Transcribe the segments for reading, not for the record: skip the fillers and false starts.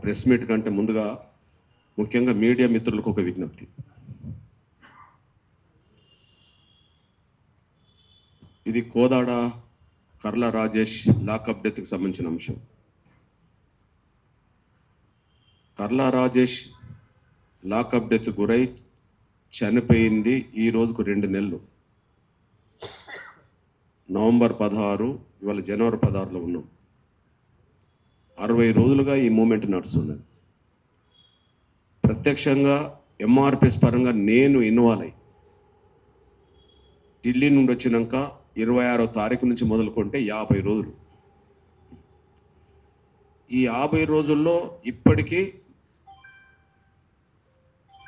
Press meet కంటే ముందుగా ముఖ్యంగా మీడియా మిత్రులకు ఒక విజ్ఞప్తి. ఇది కోదాడ కర్ల రాజేష్ లాకప్ డెత్కి సంబంధించిన అంశం. కర్ల రాజేష్ లాకప్ డెత్ గురై చనిపోయింది ఈ రోజుకు 2 నెలలు. నవంబర్ 16, ఇవాళ జనవరి 16లో ఉన్నాం. 60 రోజులుగా ఈ మూమెంట్ నడుస్తున్నది. ప్రత్యక్షంగా ఎంఆర్పిఎస్ పరంగా నేను ఇన్వాల్వ్ అయ్యి ఢిల్లీ నుండి వచ్చినాక 26వ తారీఖు నుంచి మొదలుకుంటే 50 రోజులు. ఈ 50 రోజుల్లో ఇప్పటికీ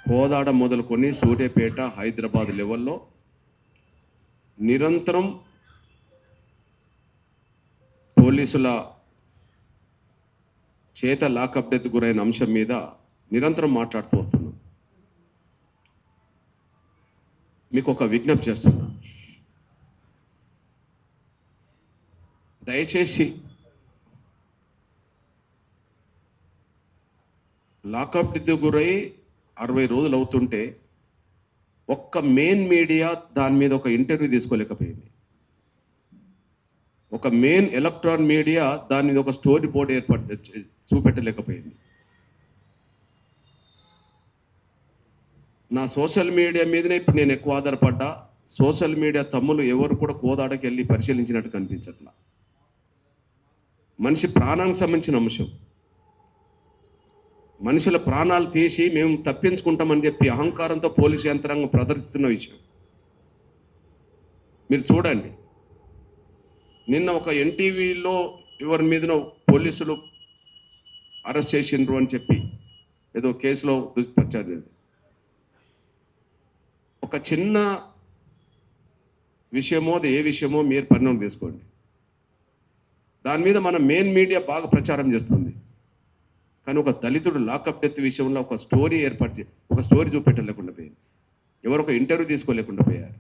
కోదాడ మొదలుకొని సూర్యాపేట, హైదరాబాద్ లెవెల్లో నిరంతరం పోలీసుల చేత లాకప్ డెత్ గురైన అంశం మీద నిరంతరం మాట్లాడుతూ వస్తున్నాం. మీకు ఒక విజ్ఞప్తి చేస్తున్నా, దయచేసి లాకప్ డెత్ గురై 60 రోజులు అవుతుంటే ఒక్క మెయిన్ మీడియా దాని మీద ఒక ఇంటర్వ్యూ తీసుకోలేకపోయింది. ఒక మెయిన్ ఎలక్ట్రాన్ మీడియా దాని మీద ఒక స్టోరీ బోర్డు చూపెట్టలేకపోయింది. నా సోషల్ మీడియా మీదనే ఇప్పుడు నేను ఎక్కువ ఆధారపడ్డా. సోషల్ మీడియా తమ్ములు ఎవరు కూడా కోదాడకి వెళ్ళి పరిశీలించినట్టు కనిపించట్లా. మనిషి ప్రాణానికి సంబంధించిన అంశం. మనుషుల ప్రాణాలు తీసి మేము తప్పించుకుంటామని చెప్పి అహంకారంతో పోలీసు యంత్రాంగం ప్రదర్శిస్తున్న విషయం మీరు చూడండి. నిన్న ఒక ఎన్టీవీలో ఎవరి మీదనో పోలీసులు అరెస్ట్ చేసిండ్రు అని చెప్పి ఏదో కేసులో దుష్పరిచారు. ఒక చిన్న విషయమో అది ఏ విషయమో మీరు పరిణామం తీసుకోండి. దాని మీద మన మెయిన్ మీడియా బాగా ప్రచారం చేస్తుంది. కానీ ఒక దళితుడు లాకప్ డెత్ విషయంలో ఒక స్టోరీ ఒక స్టోరీ చూపెట్టలేకుండా పోయింది. ఎవరు ఒక ఇంటర్వ్యూ తీసుకోలేకుండా పోయారు.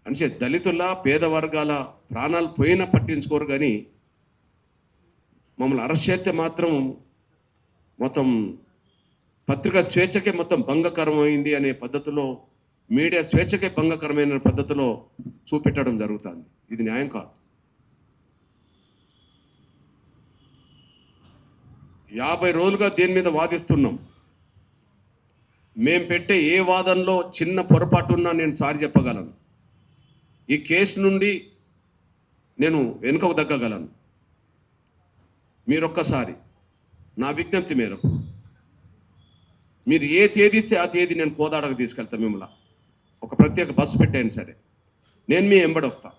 అంటే దళితుల పేద వర్గాల ప్రాణాలు పోయినా పట్టించుకోరు. కానీ మమ్మల్ని అరెస్ట్ చేస్తే మాత్రం మొత్తం పత్రికా స్వేచ్ఛకే మొత్తం భంగకరమైంది అనే పద్ధతిలో, మీడియా స్వేచ్ఛకే భంగకరమైన పద్ధతిలో చూపెట్టడం జరుగుతుంది. ఇది న్యాయం కాదు. 50 రోజులుగా దీని మీద వాదిస్తున్నాం. మేము పెట్టే ఏ వాదనలో చిన్న పొరపాటు ఉన్నా నేను సారి చెప్పగలను. ఈ కేసు నుండి నేను వెనుకకు తగ్గగలను. మీరొక్కసారి నా విజ్ఞప్తి మేరకు మీరు ఏ తేదీ ఇస్తే ఆ తేదీ నేను కోదాడకు తీసుకెళ్తాను. మిమ్మల్ని ఒక ప్రత్యేక బస్సు పెట్టాను సరే, నేను మీ ఎంబడి వస్తా.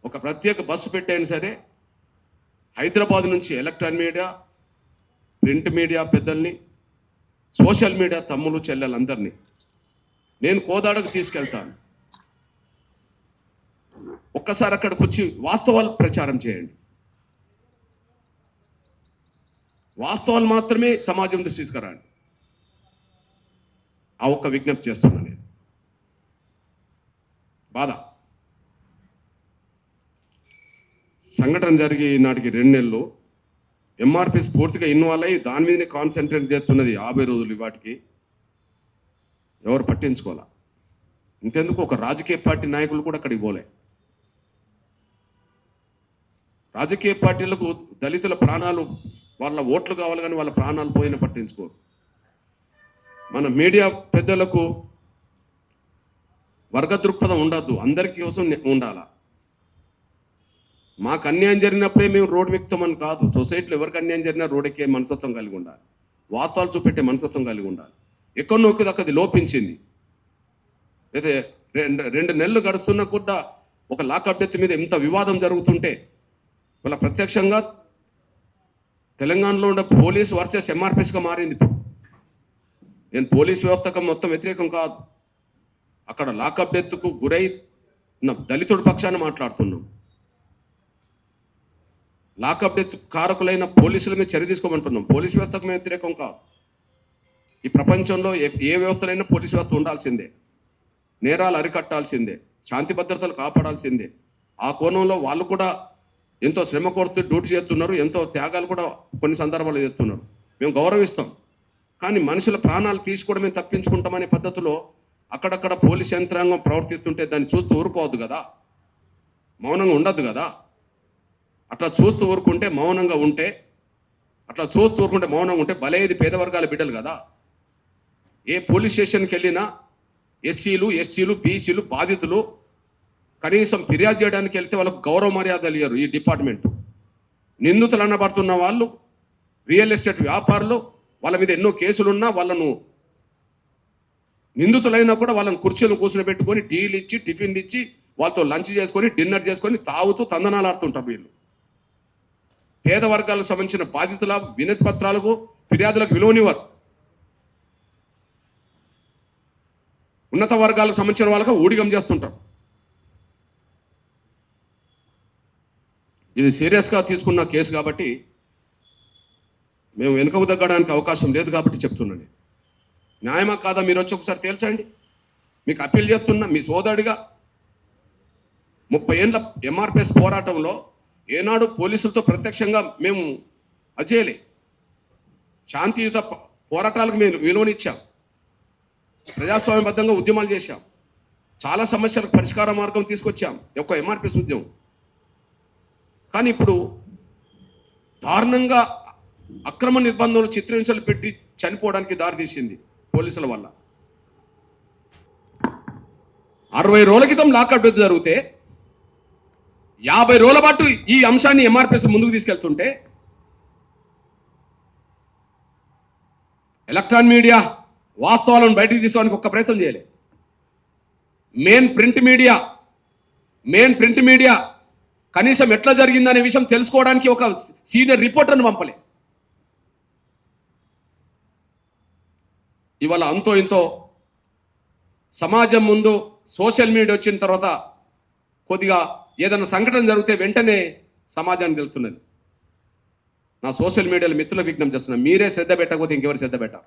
ఒక ప్రత్యేక బస్సు పెట్టాను సరే, హైదరాబాద్ నుంచి ఎలక్ట్రానిక్ మీడియా, ప్రింట్ మీడియా పెద్దల్ని, సోషల్ మీడియా తమ్ములు చెల్లెలందరినీ నేను కోదాడకు తీసుకెళ్తాను. ఒక్కసారి అక్కడికి వచ్చి వాస్తవాలు ప్రచారం చేయండి. వాస్తవాలు మాత్రమే సమాజం దృష్టి తీసుకురండి. ఆ ఒక్క విజ్ఞప్తి చేస్తున్నాను నేను. బాధ సంఘటన జరిగి నాటికి 2 నెలలు ఎంఆర్పిఎస్ పూర్తిగా ఇన్వాల్వ్ అయ్యి దాని మీదనే కాన్సన్ట్రేట్ చేస్తున్నది. 50 రోజులు వాటికి ఎవరు పట్టించుకోవాలా. ఇంతెందుకు ఒక రాజకీయ పార్టీ నాయకులు కూడా అక్కడికి పోలే. రాజకీయ పార్టీలకు దళితుల ప్రాణాలు, వాళ్ళ ఓట్లు కావాలి కానీ వాళ్ళ ప్రాణాలు పోయినా పట్టించుకోరు. మన మీడియా పెద్దలకు వర్గ దృక్పథం ఉండద్దు, అందరి కోసం ఉండాలా. మాకు అన్యాయం జరిగినప్పుడే మేము రోడ్డు ఎక్కుతామని కాదు. సొసైటీలో ఎవరికి అన్యాయం జరిగినా రోడ్ ఎక్కే మనస్తత్వం కలిగి ఉండాలి. వాస్తవాలు చూపెట్టే మనస్తత్వం కలిగి ఉండాలి. ఎక్కడొక్క దాకా అది లోపించింది. అయితే 2 నెలలు గడుస్తున్నా కూడా ఒక లాకప్ డెత్ మీద ఎంత వివాదం జరుగుతుంటే వాళ్ళ ప్రత్యక్షంగా తెలంగాణలో ఉండే పోలీసు వర్సెస్ ఎంఆర్పిఎస్గా మారింది. నేను పోలీస్ వ్యవస్థకు మొత్తం వ్యతిరేకం కాదు. అక్కడ లాకప్ డెత్కు గురై దళితుడి పక్షాన్ని మాట్లాడుతున్నాం. లాకప్ డెత్ కారకులైన పోలీసుల మీద చర్య తీసుకోమంటున్నాం. పోలీస్ వ్యవస్థకు మేము వ్యతిరేకం కాదు. ఈ ప్రపంచంలో ఏ వ్యవస్థలైనా పోలీస్ వ్యవస్థ ఉండాల్సిందే. నేరాలు అరికట్టాల్సిందే. శాంతి భద్రతలు కాపాడాల్సిందే. ఆ కోణంలో వాళ్ళు కూడా ఎంతో శ్రమ కొడుతూ డ్యూటీ చేస్తున్నారు, ఎంతో త్యాగాలు కూడా కొన్ని సందర్భాలు చేస్తున్నారు. మేము గౌరవిస్తాం. కానీ మనుషుల ప్రాణాలు తీసుకోవడమే తప్పించుకుంటామనే పద్ధతిలో అక్కడక్కడ పోలీస్ యంత్రాంగం ప్రవర్తిస్తుంటే దాన్ని చూస్తూ ఊరుకోవద్దు కదా, మౌనంగా ఉండద్దు కదా. అట్లా చూస్తూ ఊరుకుంటే మౌనంగా ఉంటే బలేది పేద వర్గాల బిడ్డలు కదా. ఏ పోలీస్ స్టేషన్కి వెళ్ళినా ఎస్సీలు, ఎస్టీలు, బీసీలు బాధితులు కనీసం ఫిర్యాదు చేయడానికి వెళ్తే వాళ్ళకు గౌరవ మర్యాదలు ఇయ్యరు ఈ డిపార్ట్మెంట్. నిందితులు అనబడుతున్న వాళ్ళు రియల్ ఎస్టేట్ వ్యాపారులు, వాళ్ళ మీద ఎన్నో కేసులున్నా వాళ్ళను నిందితులైనా కూడా వాళ్ళని కుర్చీలు కూర్చుని పెట్టుకొని టీలు ఇచ్చి టిఫిన్లు ఇచ్చి వాళ్ళతో లంచ్ చేసుకొని డిన్నర్ చేసుకొని తాగుతూ తందనాలు ఆడుతుంటారు వీళ్ళు. పేద వర్గాలకు సంబంధించిన బాధితుల వినతి పత్రాలకు ఫిర్యాదులకు విలువనివ్వరు. ఉన్నత వర్గాలకు సంబంధించిన వాళ్ళకు ఊడిగం చేస్తుంటారు. ఇది సీరియస్గా తీసుకున్న కేసు కాబట్టి మేము వెనుకకు తగ్గడానికి అవకాశం లేదు కాబట్టి చెప్తున్నాను. న్యాయమా కాదా మీరు వచ్చి ఒకసారి తేల్చండి. మీకు అప్పీల్ చేస్తున్నా, మీ సోదరుడిగా 30 ఏళ్ళ ఎంఆర్పిఎస్ పోరాటంలో ఏనాడు పోలీసులతో ప్రత్యక్షంగా మేము అజేయలే. శాంతియుత పోరాటాలకు మేము విలువనిచ్చాం, ప్రజాస్వామ్యబద్ధంగా ఉద్యమాలు చేశాం, చాలా సమస్యలకు పరిష్కార మార్గం తీసుకొచ్చాం యొక్క ఎంఆర్పిఎస్ ఉద్యమం. కానీ ఇప్పుడు దారుణంగా అక్రమ నిర్బంధంలో చిత్రహింసలు పెట్టి చనిపోవడానికి దారితీసింది పోలీసుల వల్ల. 60 రోజుల క్రితం లాకప్ డెత్ జరిగితే 50 రోజుల పాటు ఈ అంశాన్ని ఎంఆర్పిఎస్ ముందుకు తీసుకెళ్తుంటే ఎలక్ట్రానిక్ మీడియా వాస్తవాలను బయటికి తీసుకోవడానికి ఒక్క ప్రయత్నం చేయలే. మెయిన్ ప్రింట్ మీడియా కనీసం ఎట్లా జరిగిందనే విషయం తెలుసుకోవడానికి ఒక సీనియర్ రిపోర్టర్ని పంపలే. ఇవాళ అంతో ఇంతో సమాజం ముందు సోషల్ మీడియా వచ్చిన తర్వాత కొద్దిగా ఏదైనా సంఘటన జరిగితే వెంటనే సమాజానికి వెళ్తున్నది. నా సోషల్ మీడియాలో మిత్రుల విజ్ఞప్తి చేస్తున్నా, మీరే శ్రద్ధ పెట్టకపోతే ఇంకెవరు శ్రద్ధ పెట్టారు?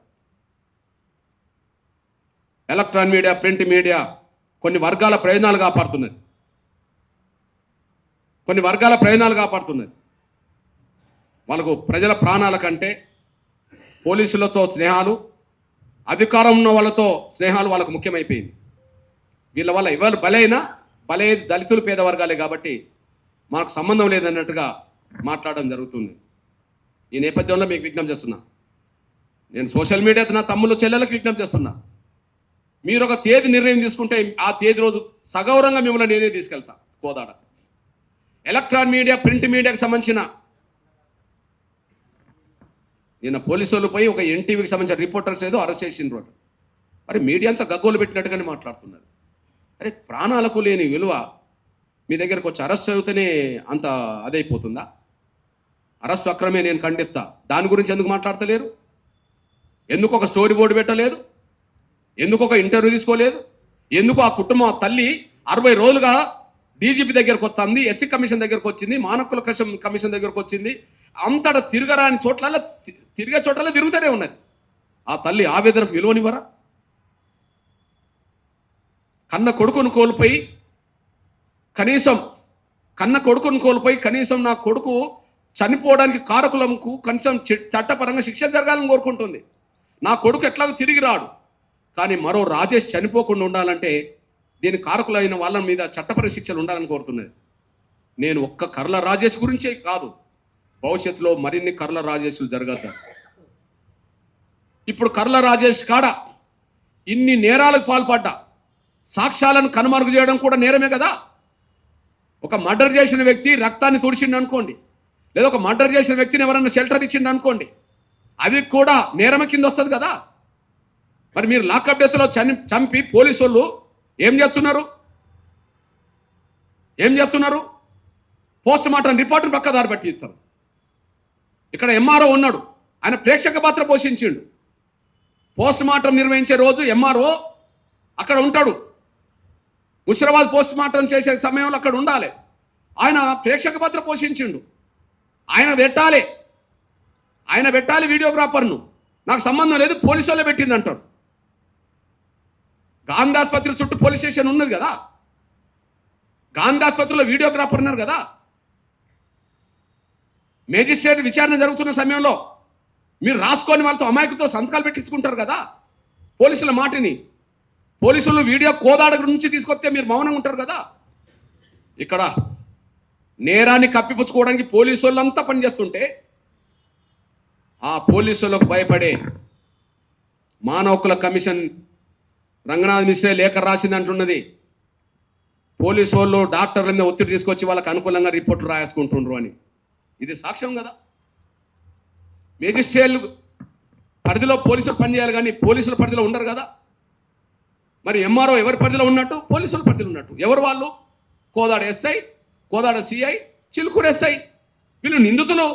ఎలక్ట్రానిక్ మీడియా, ప్రింట్ మీడియా కొన్ని వర్గాల ప్రయోజనాలు కాపాడుతున్నది. వాళ్ళకు ప్రజల ప్రాణాల కంటే పోలీసులతో స్నేహాలు, అధికారం ఉన్న వాళ్ళతో స్నేహాలు వాళ్ళకు ముఖ్యమైపోయింది. వీళ్ళ వల్ల ఎవరు బలైన దళితులు, పేద వర్గాలే కాబట్టి మనకు సంబంధం లేదన్నట్టుగా మాట్లాడడం జరుగుతుంది. ఈ నేపథ్యంలో మీకు విజ్ఞప్తి చేస్తున్నా, నేను సోషల్ మీడియా నా తమ్ముళ్ళు చెల్లెలకు విజ్ఞప్తి చేస్తున్నా, మీరు ఒక తేదీ నిర్ణయం తీసుకుంటే ఆ తేదీ రోజు సగౌరవంగా మిమ్మల్ని నేనే తీసుకెళ్తా కోదాడ. ఎలక్ట్రానిక్ మీడియా, ప్రింట్ మీడియాకి సంబంధించిన నిన్న పోలీసులు పోయి ఒక ఎన్టీవీకి సంబంధించిన రిపోర్టర్స్ ఏదో అరెస్ట్ చేసిన రోజు మరి మీడియా అంతా గగ్గోలు పెట్టినట్టుగానే మాట్లాడుతున్నది. అరే, ప్రాణాలకు లేని విలువ మీ దగ్గరకు వచ్చి అరెస్ట్ అవుతేనే అంత అదైపోతుందా? అరెస్ట్ అక్రమే నేను ఖండిస్తా. దాని గురించి ఎందుకు మాట్లాడతలేరు? ఎందుకు ఒక స్టోరీ బోర్డు పెట్టలేదు? ఎందుకు ఒక ఇంటర్వ్యూ తీసుకోలేదు? ఎందుకు ఆ కుటుంబం తల్లి 60 రోజులుగా డీజీపీ దగ్గరకు వస్తుంది, ఎస్సీ కమిషన్ దగ్గరకు వచ్చింది, మానకుల కమిషన్ దగ్గరకు వచ్చింది, అంతటా తిరగరాని తిరిగే చోట్ల తిరుగుతూనే ఉన్నది. ఆ తల్లి ఆవేదనకు విలువనివ్వరా? కన్న కొడుకును కోల్పోయి కనీసం నా కొడుకు చనిపోవడానికి కారకులకు కనీసం చట్టపరంగా శిక్ష జరగాలని కోరుకుంటుంది. నా కొడుకు ఎట్లాగో తిరిగి రాడు, కానీ మరో రాజేష్ చనిపోకుండా ఉండాలంటే దీని కారకులైన వాళ్ళ మీద చట్టపర శిక్షలు ఉండాలని కోరుతున్నది. నేను ఒక్క కర్ల రాజేష్ గురించే కాదు, భవిష్యత్తులో మరిన్ని కర్ల రాజేష్లు జరగద్దు. ఇప్పుడు కర్ల రాజేష్ కాడ ఇన్ని నేరాలకు పాల్పడ్డా సాక్ష్యాలను కనుమరుగు చేయడం కూడా నేరమే కదా. ఒక మర్డర్ చేసిన వ్యక్తి రక్తాన్ని తుడిచిండు అనుకోండి, లేదా ఒక మర్డర్ చేసిన వ్యక్తిని ఎవరన్నా షెల్టర్ ఇచ్చిండు అనుకోండి, అవి కూడా నేరమ కింద వస్తుంది కదా. మరి మీరు లాకప్ డెత్లో చంపి పోలీసు వాళ్ళు ఏం చేస్తున్నారు? పోస్ట్ మార్టం రిపోర్ట్ని పక్కదారి పట్టి ఇస్తారు. ఇక్కడ ఎంఆర్ఓ ఉన్నాడు, ఆయన ప్రేక్షక పాత్ర పోషించిండు. పోస్ట్ మార్టం నిర్వహించే రోజు ఎంఆర్ఓ అక్కడ ఉంటాడు. ముషిరాబాద్ పోస్ట్ మార్టం చేసే సమయంలో అక్కడ ఉండాలి. ఆయన ప్రేక్షక పాత్ర పోషించిండు. ఆయన పెట్టాలి వీడియోగ్రాఫర్ను. నాకు సంబంధం లేదు, పోలీసు వాళ్ళే పెట్టిండు అంటాడు. గాంధీ ఆసుపత్రి చుట్టూ పోలీస్ స్టేషన్ ఉన్నది కదా, గాంధీ ఆసుపత్రిలో వీడియోగ్రాఫర్ ఉన్నారు కదా. మేజిస్ట్రేట్ విచారణ జరుగుతున్న సమయంలో మీరు రాసుకొని వాళ్ళతో అమాయకులతో సంతకాలు పెట్టించుకుంటారు కదా పోలీసుల మాటని. పోలీసులు వీడియో కోదాడ నుంచి తీసుకొస్తే మీరు మౌనంగా ఉంటారు కదా. ఇక్కడ నేరాన్ని కప్పిపుచ్చుకోవడానికి పోలీసు వాళ్ళంతా పనిచేస్తుంటే ఆ పోలీసులకు భయపడే మానవ హక్కుల కమిషన్ రంగనాథ్ మిశ్రే లేఖ రాసింది అంటున్నది. పోలీసు వాళ్ళు డాక్టర్ల మీద ఒత్తిడి తీసుకొచ్చి వాళ్ళకి అనుకూలంగా రిపోర్ట్లు రాసుకుంటుండ్రు అని. ఇది సాక్ష్యం కదా. మేజిస్ట్రేట్లు పరిధిలో పోలీసులు పనిచేయాలి కానీ పోలీసుల పరిధిలో ఉండరు కదా. మరి ఎంఆర్ఓ ఎవరి పరిధిలో ఉన్నట్టు? పోలీసుల పరిధిలో ఉన్నట్టు. ఎవరు వాళ్ళు? Kodad SI, Kodad CI, Chilukuru SI. వీళ్ళు నిందితులు.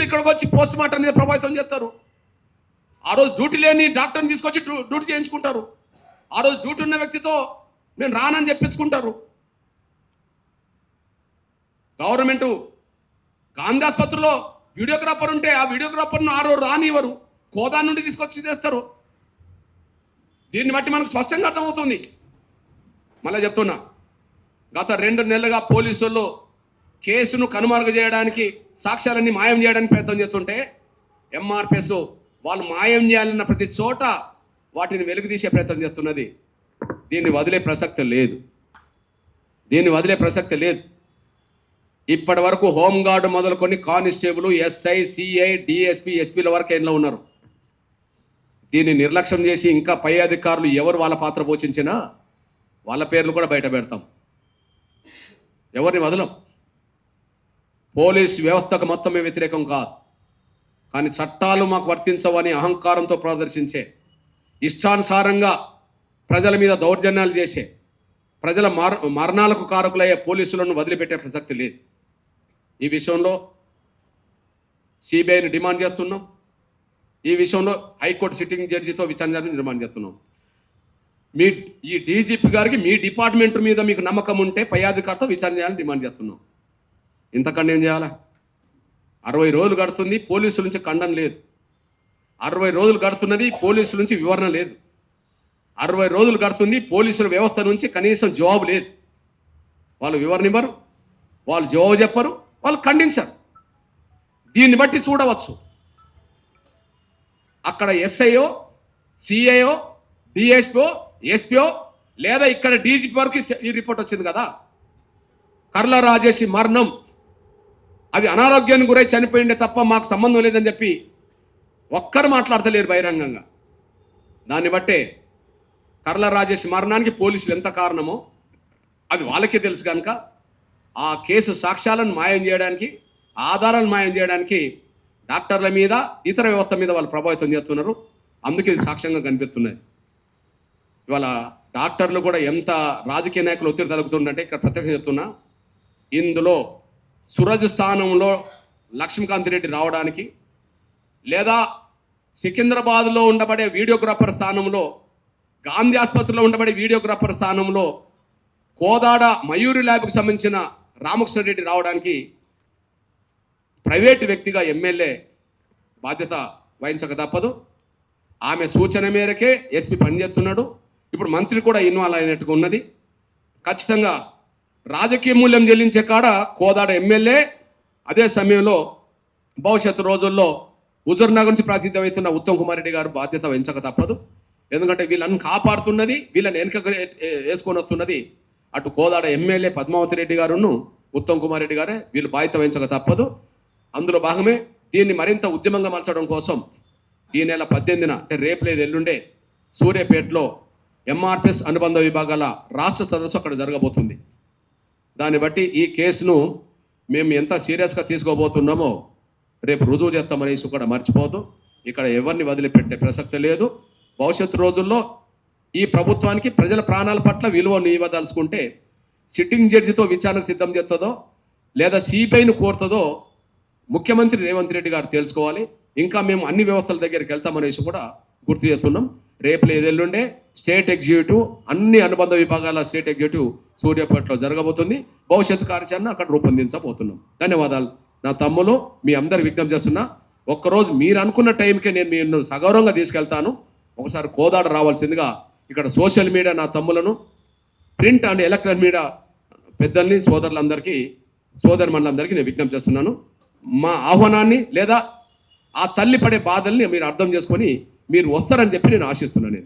ఇక్కడికి వచ్చి పోస్ట్ మార్టం మీద ప్రభావితం చేస్తారు. ఆ రోజు డ్యూటీ లేని డాక్టర్ని తీసుకొచ్చి డ్యూటీ చేయించుకుంటారు. ఆ రోజు డ్యూటీ ఉన్న వ్యక్తితో నేను రానని చెప్పించుకుంటారు. గవర్నమెంట్ గాంధీ ఆసుపత్రిలో వీడియోగ్రాఫర్ ఉంటే ఆ వీడియోగ్రాఫర్ను ఆ రోజు రానివ్వరు, కోదా నుండి తీసుకొచ్చి చేస్తారు. దీన్ని బట్టి మనకు స్పష్టంగా అర్థమవుతుంది. మళ్ళీ చెప్తున్నా, గత 2 నెలలుగా పోలీసులు కేసును కనుమరుగు చేయడానికి, సాక్ష్యాలన్నీ మాయం చేయడానికి ప్రయత్నం చేస్తుంటే ఎంఆర్పిఎస్ వాళ్ళు మాయం చేయాలన్న ప్రతి చోట వాటిని వెలుగు తీసే ప్రయత్నం చేస్తున్నది. దీన్ని వదిలే ప్రసక్తి లేదు. ఇప్పటి వరకు హోంగార్డు మొదలుకొని కానిస్టేబుల్, ఎస్ఐ, సిఐ, డిఎస్పి, ఎస్పీల వరకు ఎన్నో ఉన్నారు. దీన్ని నిర్లక్ష్యం చేసి ఇంకా పై అధికారులు ఎవరు వాళ్ళ పాత్ర పోషించినా వాళ్ళ పేర్లు కూడా బయట పెడతాం. ఎవరిని వదలం. పోలీస్ వ్యవస్థకు మొత్తమే వ్యతిరేకం కాదు, కానీ చట్టాలు మాకు వర్తించవని అహంకారంతో ప్రదర్శించే, ఇష్టానుసారంగా ప్రజల మీద దౌర్జన్యాలు చేసే, ప్రజల మరణాలకు కారకులయ్యే పోలీసులను వదిలిపెట్టే ప్రసక్తి లేదు. ఈ విషయంలో సిబిఐని డిమాండ్ చేస్తున్నాం. ఈ విషయంలో హైకోర్టు సిట్టింగ్ జడ్జితో విచారణ డిమాండ్ చేస్తున్నాం. ఈ డీజీపీ గారికి మీ డిపార్ట్మెంట్ మీద మీకు నమ్మకం ఉంటే పై అధికారితో విచారణ చేయాలని డిమాండ్ చేస్తున్నాం. ఇంతకన్నా ఏం చేయాలా? 60 రోజులు గడుతుంది, పోలీసుల నుంచి ఖండన లేదు. 60 రోజులు గడుతున్నది, పోలీసుల నుంచి వివరణ లేదు. 60 రోజులు గడుతుంది, పోలీసుల వ్యవస్థ నుంచి కనీసం జవాబు లేదు. వాళ్ళు వివరణ ఇవ్వరు, వాళ్ళు జవాబు చెప్పరు, వాళ్ళు ఖండించరు. దీన్ని బట్టి చూడవచ్చు, అక్కడ ఎస్ఐఓ, సిఐఓ, డిఎస్పీఓ, ఎస్పీఓ లేదా ఇక్కడ డీజీపీ వరకు ఈ రిపోర్ట్ వచ్చింది కదా. కర్ల రాజేష్ మరణం అది అనారోగ్యానికి గురై చనిపోయిండే తప్ప మాకు సంబంధం లేదని చెప్పి ఒక్కరు మాట్లాడతలేరు బహిరంగంగా. దాన్ని బట్టే కర్ల రాజేష్ మరణానికి పోలీసులు ఎంత కారణమో అది వాళ్ళకే తెలుసు కనుక ఆ కేసు సాక్ష్యాలను మాయం చేయడానికి, ఆధారాలను మాయం చేయడానికి డాక్టర్ల మీద, ఇతర వ్యవస్థ మీద వాళ్ళు ప్రభావితం చేస్తున్నారు. అందుకే ఇది సాక్ష్యంగా కనిపిస్తున్నాయి. ఇవాళ డాక్టర్లు కూడా ఎంత రాజకీయ నాయకులు ఒత్తిడి తలుపుతుందంటే ఇక్కడ ప్రత్యేకంగా చెప్తున్నా, ఇందులో సురజ్ స్థానంలో లక్ష్మీకాంత్ రెడ్డి రావడానికి, లేదా సికింద్రాబాద్లో ఉండబడే వీడియోగ్రాఫర్ స్థానంలో, గాంధీ ఆసుపత్రిలో ఉండబడే వీడియోగ్రాఫర్ స్థానంలో కోదాడ మయూరి ల్యాబ్కి సంబంధించిన రామకృష్ణ రెడ్డి రావడానికి ప్రైవేటు వ్యక్తిగా ఎమ్మెల్యే బాధ్యత వహించక తప్పదు. ఆమె సూచన మేరకే ఎస్పీ పనిచేస్తున్నాడు. ఇప్పుడు మంత్రి కూడా ఇన్వాల్వ్ అయినట్టుగా ఉన్నది. ఖచ్చితంగా రాజకీయ మూల్యం చెల్లించే కాడ కోదాడ ఎమ్మెల్యే, అదే సమయంలో భవిష్యత్తు రోజుల్లో హుజూర్నగర్ నుంచి ప్రాతినిధ్యం వహిస్తున్న ఉత్తమ్ కుమార్ రెడ్డి గారు బాధ్యత వహించక తప్పదు. ఎందుకంటే వీళ్ళని కాపాడుతున్నది, వీళ్ళని వెనుక వేసుకొని వస్తున్నది అటు కోదాడ ఎమ్మెల్యే పద్మావతి రెడ్డి గారును ఉత్తమ్ కుమార్ రెడ్డి గారే. వీళ్ళు బాధ్యత వహించక తప్పదు. అందులో భాగమే దీన్ని మరింత ఉద్యమంగా మలచడం కోసం ఈ నెల 18న అంటే రేపు లేదు ఎల్లుండే సూర్యాపేటలో ఎంఆర్పిఎస్ అనుబంధ విభాగాల రాష్ట్ర సదస్సు అక్కడ జరగబోతుంది. దాన్ని బట్టి ఈ కేసును మేము ఎంత సీరియస్గా తీసుకోబోతున్నామో రేపు రుజువు చేస్తామనేసి కూడా మర్చిపోదు. ఇక్కడ ఎవరిని వదిలిపెట్టే ప్రసక్తి లేదు. భవిష్యత్తు రోజుల్లో ఈ ప్రభుత్వానికి ప్రజల ప్రాణాల పట్ల విలువను ఇవ్వదలుచుకుంటే సిట్టింగ్ జడ్జితో విచారణకు సిద్ధం చేస్తుందో లేదా సిబిఐను కోరుతుందో ముఖ్యమంత్రి రేవంత్ రెడ్డి గారు తెలుసుకోవాలి. ఇంకా మేము అన్ని వ్యవస్థల దగ్గరికి వెళ్తామనేసి కూడా గుర్తు చేస్తున్నాం. రేపు లేదు ఎల్లుండే స్టేట్ ఎగ్జిక్యూటివ్, అన్ని అనుబంధ విభాగాల స్టేట్ ఎగ్జిక్యూటివ్ సూర్యాపేటలో జరగబోతుంది. భవిష్యత్తు కార్యాచరణ అక్కడ రూపొందించబోతున్నాం. ధన్యవాదాలు. నా తమ్ములు మీ అందరు విజ్ఞప్తి చేస్తున్నా, ఒక్కరోజు మీరు అనుకున్న టైంకే నేను మీరు సగౌరవంగా తీసుకెళ్తాను. ఒకసారి కోదాడ రావాల్సిందిగా ఇక్కడ సోషల్ మీడియా నా తమ్ములను, ప్రింట్ అండ్ ఎలక్ట్రానిక్ మీడియా పెద్దల్ని, సోదరులందరికీ సోదరు మనందరికీ నేను విజ్ఞప్తి చేస్తున్నాను. మా ఆహ్వానాన్ని లేదా ఆ తల్లి పడే బాధల్ని మీరు అర్థం చేసుకొని మీరు వస్తారని చెప్పి నేను ఆశిస్తున్నాను. నేను